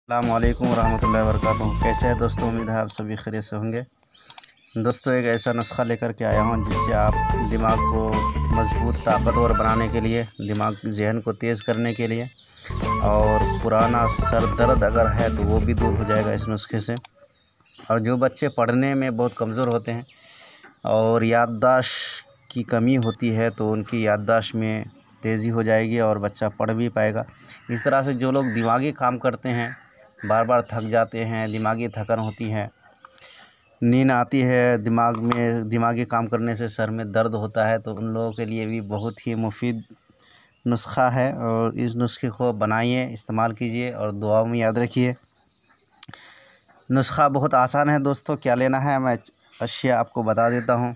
अस्सलामुअलैकुम वरहमतुल्लाहि वबरकातुहू। कैसे है दोस्तों, उम्मीद है आप सभी खैरियत से होंगे। दोस्तों, एक ऐसा नुस्खा लेकर के आया हूं जिससे आप दिमाग को मजबूत ताकतवर बनाने के लिए, दिमाग जहन को तेज़ करने के लिए और पुराना सर दर्द अगर है तो वो भी दूर हो जाएगा इस नुस्खे से। और जो बच्चे पढ़ने में बहुत कमज़ोर होते हैं और याददाश्त की कमी होती है तो उनकी याददाश्त में तेज़ी हो जाएगी और बच्चा पढ़ भी पाएगा। इस तरह से जो लोग दिमागी काम करते हैं, बार बार थक जाते हैं, दिमागी थकान होती है, नींद आती है, दिमाग में दिमागी काम करने से सर में दर्द होता है, तो उन लोगों के लिए भी बहुत ही मुफीद नुस्खा है। और इस नुस्खे को बनाइए, इस्तेमाल कीजिए और दुआओं में याद रखिए। नुस्खा बहुत आसान है दोस्तों। क्या लेना है मैं अशिया आपको बता देता हूँ।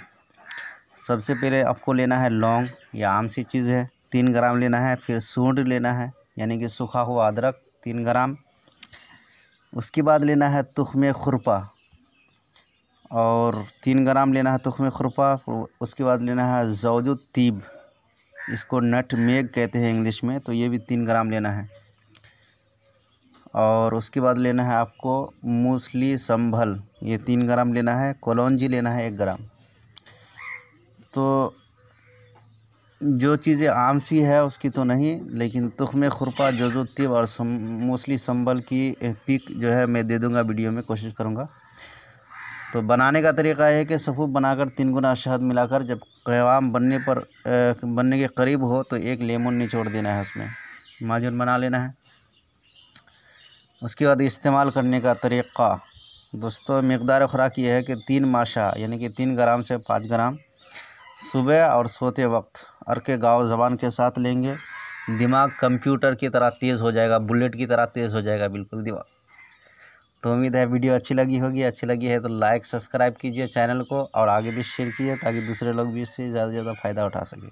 सबसे पहले आपको लेना है लौंग, या आम सी चीज़ है, 3 ग्राम लेना है। फिर सूंड लेना है, यानी कि सूखा हुआ अदरक 3 ग्राम। उसके बाद लेना है तुख्मे खुरपा, और 3 ग्राम लेना है तुख्मे खुरपा। उसके बाद लेना है ज़ौजु तीब, इसको नटमेग कहते हैं इंग्लिश में, तो ये भी 3 ग्राम लेना है। और उसके बाद लेना है आपको मूसली संभल, ये 3 ग्राम लेना है। कलौंजी लेना है 1 ग्राम। तो जो चीज़ें आम सी है उसकी तो नहीं, लेकिन तुख्मे खुरपा, ज़ौजु तीब और मूसली संभल की पिक जो है मैं दे दूंगा वीडियो में, कोशिश करूंगा। तो बनाने का तरीका है कि सफ़ूफ बनाकर 3 गुना शहद मिलाकर जब क़वाम बनने के करीब हो तो 1 लेमन निचोड़ देना है, उसमें माजून बना लेना है। उसके बाद इस्तेमाल करने का तरीक़ा दोस्तों, मकदार खुराक ये है कि 3 माशा यानी कि 3 ग्राम से 5 ग्राम सुबह और सोते वक्त अर्के गाँव ज़बान के साथ लेंगे। दिमाग कंप्यूटर की तरह तेज़ हो जाएगा, बुलेट की तरह तेज़ हो जाएगा बिल्कुल दिमाग। तो उम्मीद है वीडियो अच्छी लगी होगी। अच्छी लगी है तो लाइक सब्सक्राइब कीजिए चैनल को और आगे भी शेयर कीजिए ताकि दूसरे लोग भी इससे ज़्यादा से ज़्यादा फ़ायदा उठा सकें।